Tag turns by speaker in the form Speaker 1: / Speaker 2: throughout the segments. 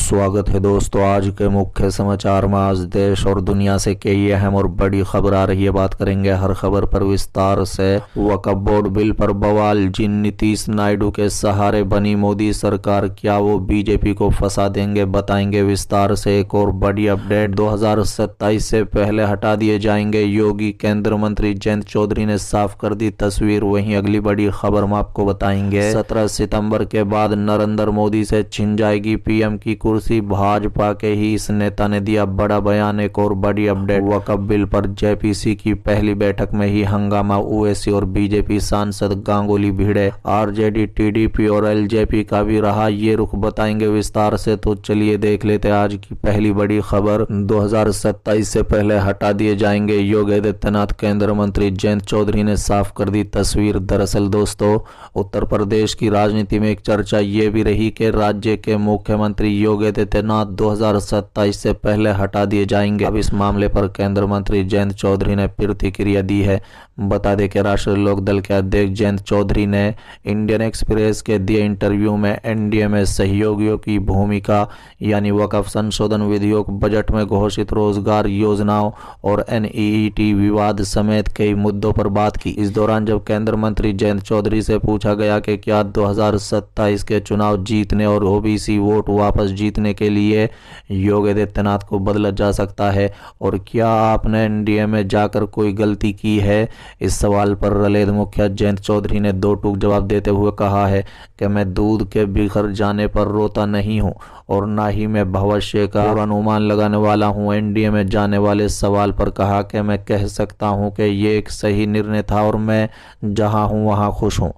Speaker 1: स्वागत है दोस्तों। आज के मुख्य समाचार में आज देश और दुनिया से कई अहम और बड़ी खबर आ रही है। बात करेंगे हर खबर पर विस्तार से। वक्फ बोर्ड बिल पर बवाल, जिन नीतीश नायडू के सहारे बनी मोदी सरकार, क्या वो बीजेपी को फंसा देंगे? बताएंगे विस्तार से। एक और बड़ी अपडेट, 2027 से पहले हटा दिए जाएंगे योगी। केंद्र मंत्री जयंत चौधरी ने साफ कर दी तस्वीर। वहीं अगली बड़ी खबर में आपको बताएंगे 17 सितंबर के बाद नरेंद्र मोदी से छिन जाएगी पीएम की कुर्सी। भाजपा के ही इस नेता ने दिया बड़ा बयान। एक और बड़ी अपडेट, वक्फ बिल पर जेपीसी की पहली बैठक में ही हंगामा। ओवैसी और बीजेपी सांसद गांगुली भिड़े। आरजेडी, टीडीपी और एलजेपी का भी रहा ये रुख। बताएंगे विस्तार से। तो चलिए देख लेते हैं आज की पहली बड़ी खबर। 2027 से पहले हटा दिए जाएंगे योगी आदित्यनाथ। केंद्र मंत्री जयंत चौधरी ने साफ कर दी तस्वीर। दरअसल दोस्तों, उत्तर प्रदेश की राजनीति में एक चर्चा ये भी रही कि राज्य के मुख्यमंत्री योगी आदित्यनाथ 2027 से पहले हटा दिए जाएंगे। अब इस मामले पर केंद्र मंत्री जयंत चौधरी ने प्रतिक्रिया दी है। बता दें कि राष्ट्रीय लोक दल के अध्यक्ष जयंत चौधरी ने इंडियन एक्सप्रेस के दिए इंटरव्यू में एनडीए में सहयोगियों की भूमिका यानी वक्फ संशोधन विधेयक, बजट में घोषित रोजगार योजनाओं और एनईईटी विवाद समेत कई मुद्दों पर बात की। इस दौरान जब केंद्र मंत्री जयंत चौधरी से पूछा गया कि क्या 2027 के चुनाव जीतने और ओबीसी वोट वापस जीतने के लिए योगी आदित्यनाथ को बदला जा सकता है और क्या आपने एनडीए में जाकर कोई गलती की है, इस सवाल पर रलेद मुखिया जयंत चौधरी ने दो टूक जवाब देते हुए कहा है कि मैं दूध के बिखर जाने पर रोता नहीं हूं और ना ही मैं भविष्य का अनुमान लगाने वाला हूं। एनडीए में जाने वाले सवाल पर कहा कि मैं कह सकता हूं कि ये एक सही निर्णय था और मैं जहां हूं वहां खुश हूं।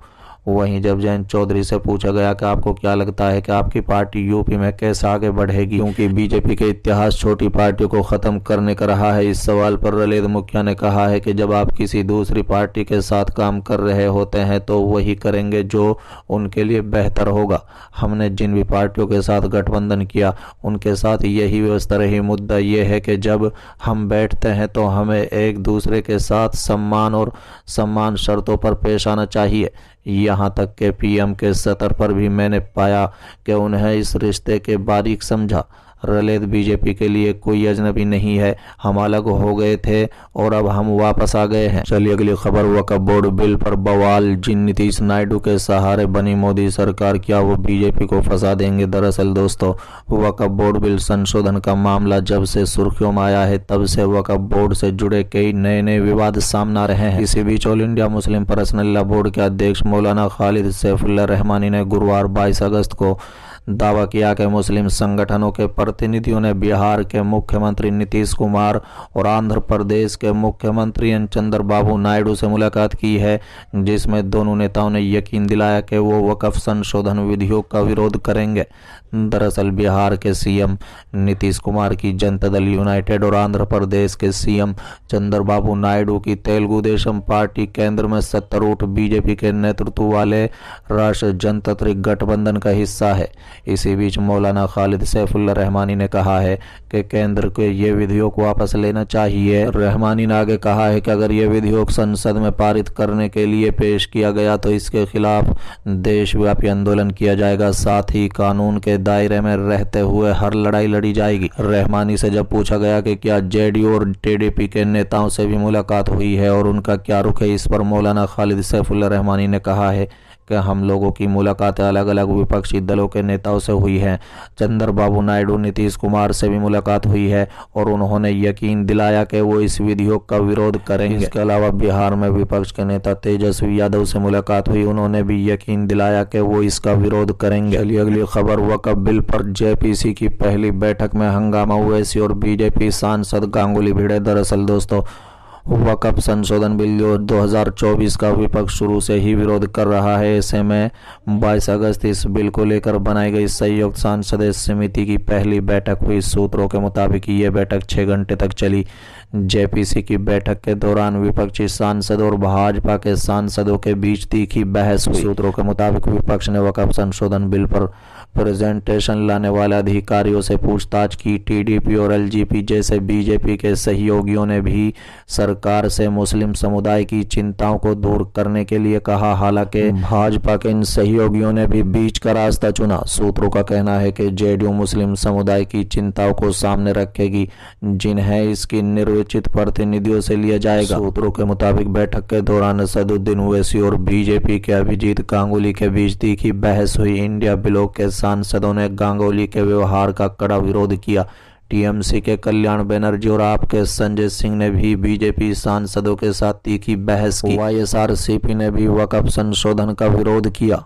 Speaker 1: वहीं जब जयंत चौधरी से पूछा गया कि आपको क्या लगता है कि आपकी पार्टी यूपी में कैसे आगे बढ़ेगी, क्योंकि बीजेपी के इतिहास छोटी पार्टियों को खत्म करने का रहा है, इस सवाल पर रलेद मुखिया ने कहा है कि जब आप किसी दूसरी पार्टी के साथ काम कर रहे होते हैं तो वही करेंगे जो उनके लिए बेहतर होगा। हमने जिन भी पार्टियों के साथ गठबंधन किया उनके साथ यही व्यवस्था रही। मुद्दा यह है कि जब हम बैठते हैं तो हमें एक दूसरे के साथ सम्मान और समान शर्तों पर पेश आना चाहिए। यहाँ तक के पीएम के स्तर पर भी मैंने पाया कि उन्हें इस रिश्ते के बारीक समझा। रलेद बीजेपी के लिए कोई अजनबी नहीं है, हम अलग हो गए थे और अब हम वापस आ गए हैं। चलिए अगली खबर, वक्फ बोर्ड बिल पर बवाल, जिन नीतीश नायडू के सहारे बनी मोदी सरकार, क्या वो बीजेपी को फंसा देंगे? दरअसल दोस्तों, वक्फ बोर्ड बिल संशोधन का मामला जब से सुर्खियों में आया है तब से वक्फ बोर्ड से जुड़े कई नए विवाद सामने आ रहे हैं। इसी बीच all India Muslim personal law board के अध्यक्ष मौलाना खालिद सैफुल्लाह रहमानी ने गुरुवार 22 अगस्त को दावा किया कि मुस्लिम संगठनों के प्रतिनिधियों ने बिहार के मुख्यमंत्री नीतीश कुमार और आंध्र प्रदेश के मुख्यमंत्री एन चंद्रबाबू नायडू से मुलाकात की है, जिसमें दोनों नेताओं ने यकीन दिलाया कि वो वक्फ संशोधन विधेयक का विरोध करेंगे। दरअसल बिहार के सीएम नीतीश कुमार की जनता दल यूनाइटेड और आंध्र प्रदेश के सीएम चंद्रबाबू नायडू की तेलुगु देशम पार्टी केंद्र में सत्तारूढ़ बीजेपी के नेतृत्व वाले राष्ट्रीय जनतांत्रिक गठबंधन का हिस्सा है। इसी बीच मौलाना खालिद सैफुल्लाह रहमानी ने कहा है कि केंद्र को ये विधेयक वापस लेना चाहिए। रहमानी ने आगे कहा है कि अगर ये विधेयक संसद में पारित करने के लिए पेश किया गया तो इसके खिलाफ देशव्यापी आंदोलन किया जाएगा, साथ ही कानून के दायरे में रहते हुए हर लड़ाई लड़ी जाएगी। रहमानी से जब पूछा गया कि क्या जेडीयू और टीडीपी के नेताओं से भी मुलाकात हुई है और उनका क्या रुख है, इस पर मौलाना खालिद सैफुल्लाह रहमानी ने कहा है कि हम लोगों की मुलाकातें अलग अलग विपक्षी दलों के नेताओं से हुई हैं। चंद्रबाबू नायडू, नीतीश कुमार से भी मुलाकात हुई है और उन्होंने यकीन दिलाया कि वो इस विधेयक का विरोध करेंगे। इसके अलावा बिहार में विपक्ष के नेता तेजस्वी यादव से मुलाकात हुई, उन्होंने भी यकीन दिलाया कि वो इसका विरोध करेंगे। चलिए अगली खबर, वक्फ बिल पर जेपीसी की पहली बैठक में हंगामा। ओवैसी और बीजेपी सांसद गांगुली भिड़े। दरअसल दोस्तों, वक्फ संशोधन बिल 2024 का विपक्ष शुरू से ही विरोध कर रहा है। ऐसे में 22 अगस्त इस बिल को लेकर बनाई गई संयुक्त संसदीय समिति की पहली बैठक हुई। सूत्रों के मुताबिक ये बैठक 6 घंटे तक चली। जेपीसी की बैठक के दौरान विपक्षी सांसद और भाजपा के सांसदों के बीच तीखी बहस हुई। सूत्रों के मुताबिक विपक्ष ने वक्फ संशोधन बिल पर प्रेजेंटेशन लाने वाले अधिकारियों से पूछताछ की। टीडीपी और एलजेपी जैसे बीजेपी के सहयोगियों ने भी सरकार से मुस्लिम समुदाय की चिंताओं को दूर करने के लिए कहा। हालांकि भाजपा के इन सहयोगियों ने भी बीच का रास्ता चुना। सूत्रों का कहना है कि जेडीयू मुस्लिम समुदाय की चिंताओं को सामने रखेगी, जिन्हें इसकी निर्वाचित प्रतिनिधियों से लिया जाएगा। सूत्रों के मुताबिक बैठक के दौरान असदुद्दीन ओवैसी और बीजेपी के अभिजीत गांगुली के बीच तीखी बहस हुई। इंडिया ब्लॉक के सांसदों ने गांगुली के व्यवहार का कड़ा विरोध किया। टीएमसी के कल्याण बनर्जी और आप के संजय सिंह ने भी बीजेपी सांसदों के साथ तीखी बहस की। वाईएसआरसीपी ने भी वक्फ संशोधन का विरोध किया।